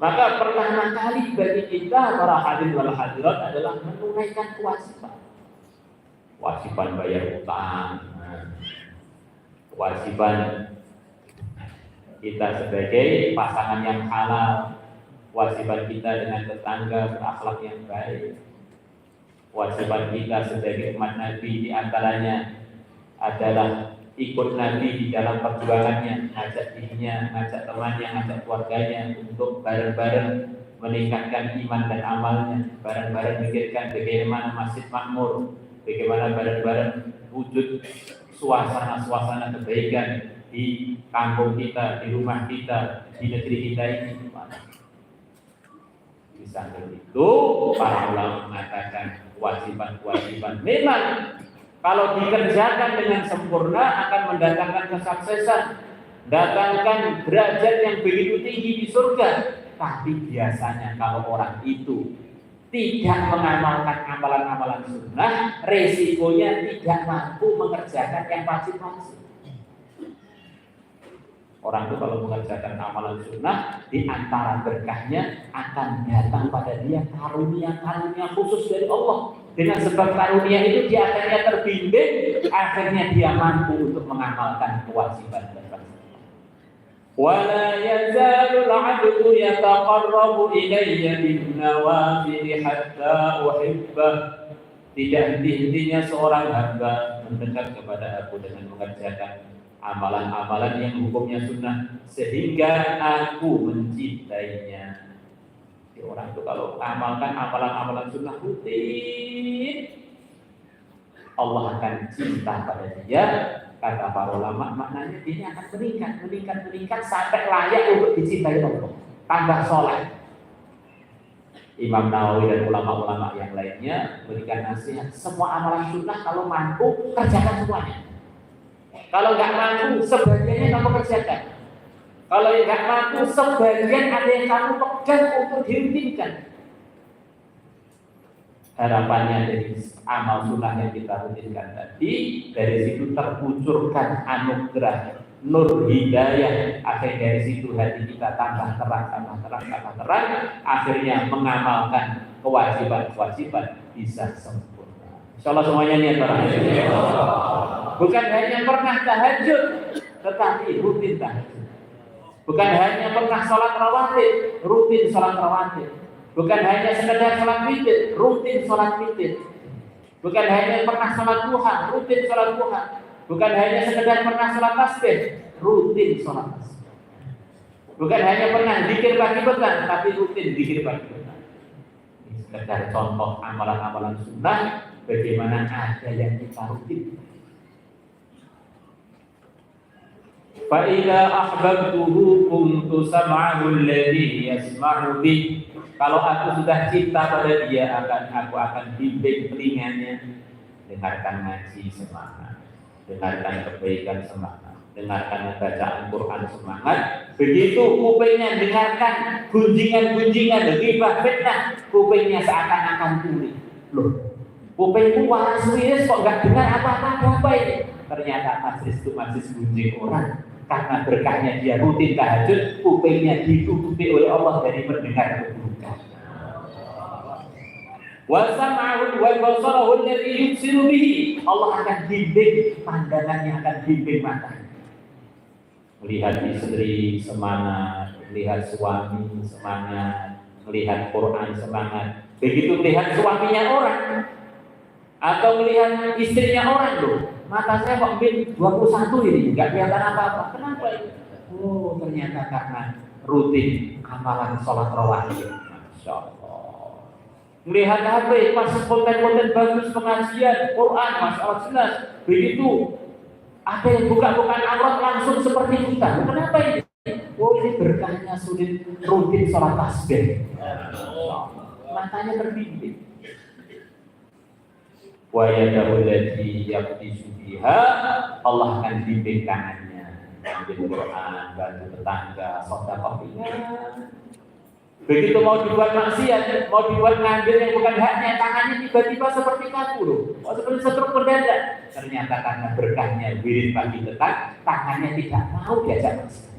Maka pertama kali bagi kita para hadirin wal hadirat adalah menunaikan kewajiban. Kewajiban bayar utang, kewajiban kita sebagai pasangan yang halal, kewajiban kita dengan tetangga berakhlak yang baik, kewajiban kita sebagai umat Nabi diantaranya adalah ikut Nabi di dalam perjuangannya, ngajak dirinya, ngajak temannya, ngajak keluarganya untuk bareng-bareng meningkatkan iman dan amalnya, bareng-bareng memikirkan bagaimana masjid makmur, bagaimana bareng-bareng wujud suasana-suasana kebaikan di kampung kita, di rumah kita, di negeri kita ini. Di samping itu, para ulama mengatakan kewajiban-kewajiban memang kalau dikerjakan dengan sempurna akan mendatangkan kesuksesan, mendatangkan derajat yang begitu tinggi di surga. Tapi biasanya kalau orang itu tidak mengamalkan amalan-amalan sunnah, resikonya tidak mampu mengerjakan yang wajib-wajib. Orang itu kalau mengerjakan amalan sunnah, di antara berkahnya akan datang pada dia karunia-karunia khusus dari Allah. Dengan sebab karunia itu dia akhirnya terbimbing, akhirnya dia mampu untuk mengamalkan kewajiban tersebut. Wala yazalul 'abdu yataqarrabu ilayya bin nawafil hatta uhibbah. Tidak henti-hentinya seorang hamba mendekat kepada aku dengan mengerjakan amalan-amalan yang hukumnya sunnah sehingga aku mencintainya. Orang itu kalau amalkan amalan-amalan sunnah rutin, Allah akan cinta pada dia. Kata para ulama, maknanya ini akan meningkat sampai layak untuk dicintai Allah. Tambah soleh. Imam Nawawi dan ulama-ulama yang lainnya berikan nasihat, semua amalan sunnah kalau mampu kerjakan semuanya. Kalau nggak mampu, sebagiannya kamu kerjakan. Kalau nggak mampu, sebagian ada yang kamu pegang untuk dirutinkan. Harapannya dari amal sunnah yang kita rutinkan tadi, dari situ terkucurkan anugerah nur hidayah. Akhirnya dari situ hati kita tambah terang, akhirnya mengamalkan kewajiban-kewajiban bisa sempurna. Insyaallah semuanya niat para hadirin. Bukan hanya pernah tahajud, tetapi rutin tahajud. Bukan hanya pernah sholat rawatib, rutin sholat rawatib. Bukan hanya sekedar sholat witir, rutin sholat witir. Bukan hanya pernah sholat duha, rutin sholat duha. Bukan hanya sekedar pernah sholat tasbih, rutin sholat tasbih. Bukan hanya pernah zikir pagi petang, tapi rutin zikir pagi petang. Ini sekedar contoh amalan-amalan sunnah, bagaimana ada yang kita rutin. فَإِذَا أَحْبَبْتُهُ كُنْتُ سَمْعَهُ الَّذِي يَسْمَعُ بِهِ. Kalau aku sudah cinta pada dia, aku akan bimbing telinganya, dengarkan ngaji semangat, dengarkan kebaikan semangat, dengarkan bacaan Quran semangat. Begitu kupingnya dengarkan gunjingan-gunjingan, ghibah, fitnah, kupingnya seakan-akan tuli. Loh, kupingku waras wiris kok nggak dengar apa-apa ini? Ternyata majlis itu majlis gunjing orang. Karena berkahnya dia rutin tahajud, kupingnya ditutupi oleh Allah dari mendengar keburukan. Wa sam'ahu wa basarahu alladhi yubsiru bihi. Allah akan bimbing pandangannya, akan bimbing matanya. Melihat istri semangat, melihat suami semangat, melihat Quran semangat. Begitu melihat suaminya orang atau melihat istrinya orang loh, mata saya kok 21 ini, nggak kelihatan apa-apa. Kenapa itu? Oh, ternyata karena rutin amalan sholat rawatib. Masya Allah. Melihat HP, pas konten-konten bagus pengajian Quran, Masya Allah jelas. Begitu ada yang buka-bukaan aurat langsung seperti kita. Kenapa ini? Oh, ini berkahnya sulit rutin sholat tasbih. Matanya terbimbing. Wa yadahu allati yaqtisu biha, Allah akan bimbing tangannya, ambil Quran, bantu tetangga, sedekah. Begitu mau dibuat maksiat, mau dibuat ngambil yang bukan haknya, tangannya tiba-tiba seperti kaku loh, seperti setruk mendadak. Ternyata karena berkahnya wirid pagi petang, tangannya tidak mau diajak maksiat.